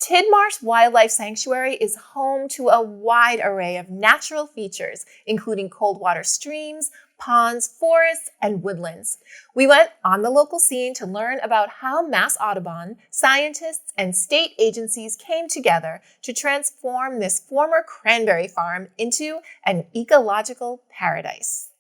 Tidmarsh Wildlife Sanctuary is home to a wide array of natural features, including cold water streams, ponds, forests, and woodlands. We went on the local scene to learn about how Mass Audubon, scientists, and state agencies came together to transform this former cranberry farm into an ecological paradise.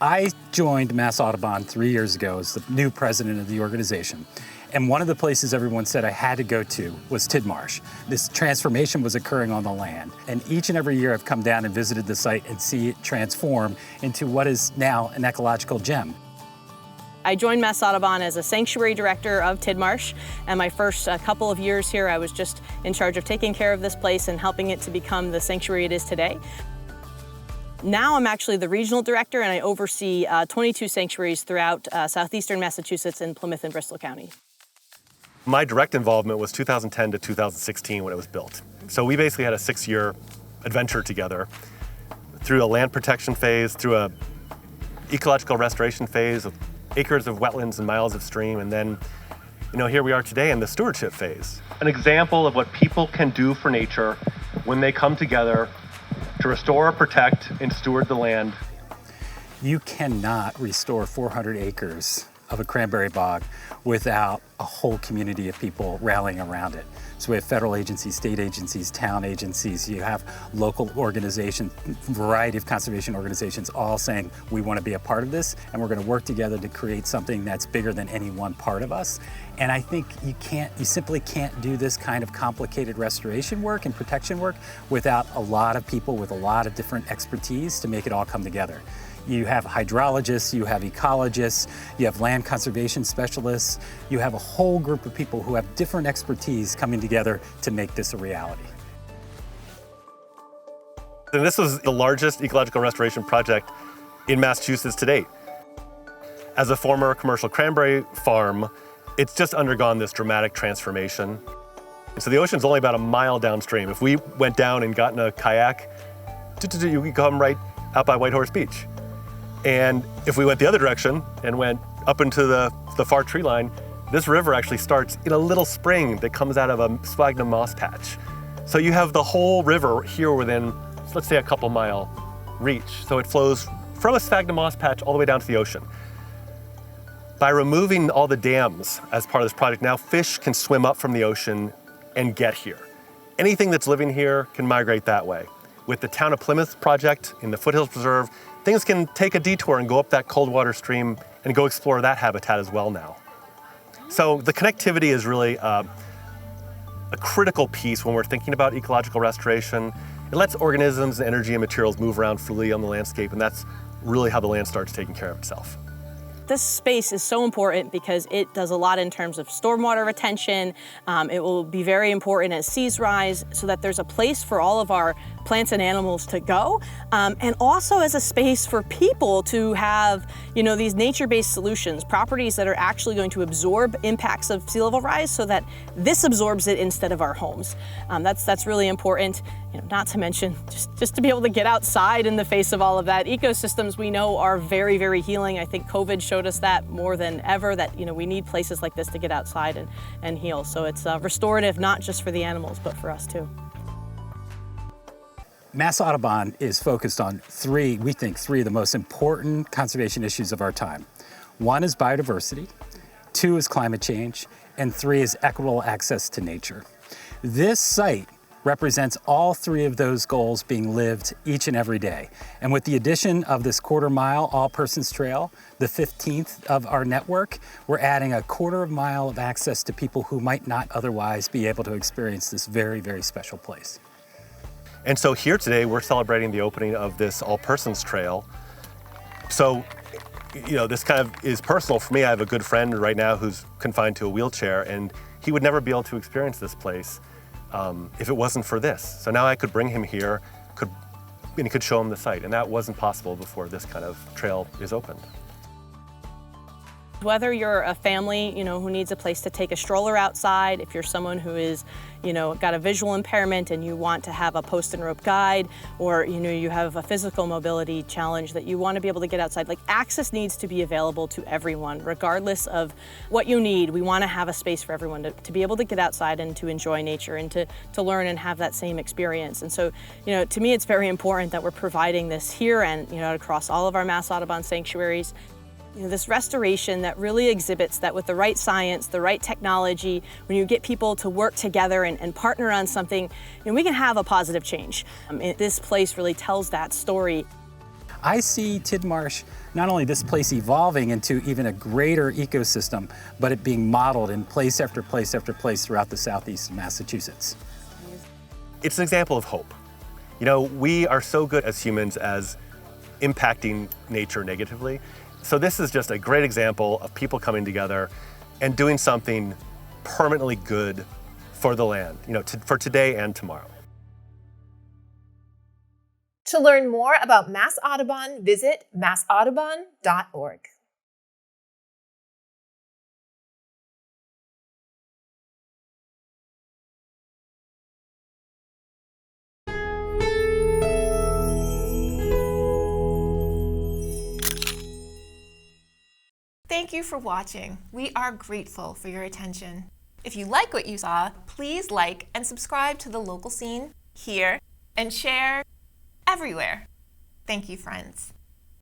I joined Mass Audubon 3 years ago as the new president of the organization. And one of the places everyone said I had to go to was Tidmarsh. This transformation was occurring on the land. And each and every year I've come down and visited the site and see it transform into what is now an ecological gem. I joined Mass Audubon as a sanctuary director of Tidmarsh, and my first couple of years here I was just in charge of taking care of this place and helping it to become the sanctuary it is today. Now I'm actually the regional director and I oversee 22 sanctuaries throughout southeastern Massachusetts and Plymouth and Bristol County. My direct involvement was 2010 to 2016 when it was built. So we basically had a 6-year adventure together through a land protection phase, through a ecological restoration phase with acres of wetlands and miles of stream, and then here we are today in the stewardship phase. An example of what people can do for nature when they come together to restore, protect, and steward the land. You cannot restore 400 acres of a cranberry bog without a whole community of people rallying around it. So we have federal agencies, state agencies, town agencies, you have local organizations, variety of conservation organizations all saying we want to be a part of this and we're going to work together to create something that's bigger than any one part of us. And I think you simply can't do this kind of complicated restoration work and protection work without a lot of people with a lot of different expertise to make it all come together. You have hydrologists, you have ecologists, you have land conservation specialists, you have a whole group of people who have different expertise coming together to make this a reality. And this was the largest ecological restoration project in Massachusetts to date. As a former commercial cranberry farm, it's just undergone this dramatic transformation. So the ocean's only about a mile downstream. If we went down and got in a kayak, you could come right out by Whitehorse Beach. And if we went the other direction and went up into the far tree line, this river actually starts in a little spring that comes out of a sphagnum moss patch. So you have the whole river here within, let's say, a couple mile reach. So it flows from a sphagnum moss patch all the way down to the ocean. By removing all the dams as part of this project, now fish can swim up from the ocean and get here. Anything that's living here can migrate that way. With the Town of Plymouth project in the Foothills Preserve, things can take a detour and go up that cold water stream and go explore that habitat as well now. So the connectivity is really a critical piece when we're thinking about ecological restoration. It lets organisms, energy, and materials move around freely on the landscape, and that's really how the land starts taking care of itself. This space is so important because it does a lot in terms of stormwater retention. It will be very important as seas rise so that there's a place for all of our plants and animals to go, and also as a space for people to have, these nature-based solutions, properties that are actually going to absorb impacts of sea level rise so that this absorbs it instead of our homes. That's really important. Not to mention just to be able to get outside in the face of all of that. Ecosystems we know are very, very healing. I think COVID showed us that more than ever, that we need places like this to get outside and heal. So it's restorative, not just for the animals, but for us too. Mass Audubon is focused on three of the most important conservation issues of our time. One is biodiversity, 2 is climate change, and 3 is equitable access to nature. This site represents all 3 of those goals being lived each and every day. And with the addition of this quarter-mile all-persons trail, the 15th of our network, we're adding a quarter-mile of access to people who might not otherwise be able to experience this very, very special place. And so here today, we're celebrating the opening of this all-persons trail. So, this kind of is personal for me. I have a good friend right now who's confined to a wheelchair, and he would never be able to experience this place if it wasn't for this. So now I could bring him here, could show him the site, and that wasn't possible before this kind of trail is opened. Whether you're a family, who needs a place to take a stroller outside, if you're someone who is, got a visual impairment and you want to have a post and rope guide, or, you have a physical mobility challenge that you want to be able to get outside, like access needs to be available to everyone, regardless of what you need. We want to have a space for everyone to be able to get outside and to enjoy nature and to learn and have that same experience. And so, to me, it's very important that we're providing this here and, across all of our Mass Audubon sanctuaries. This restoration that really exhibits that with the right science, the right technology, when you get people to work together and partner on something, we can have a positive change. This place really tells that story. I see Tidmarsh, not only this place evolving into even a greater ecosystem, but it being modeled in place after place after place throughout the southeast of Massachusetts. It's an example of hope. We are so good as humans as impacting nature negatively. So this is just a great example of people coming together and doing something permanently good for the land, for today and tomorrow. To learn more about Mass Audubon, visit massaudubon.org. Thank you for watching. We are grateful for your attention. If you like what you saw, please like and subscribe to the local scene here and share everywhere. Thank you, friends.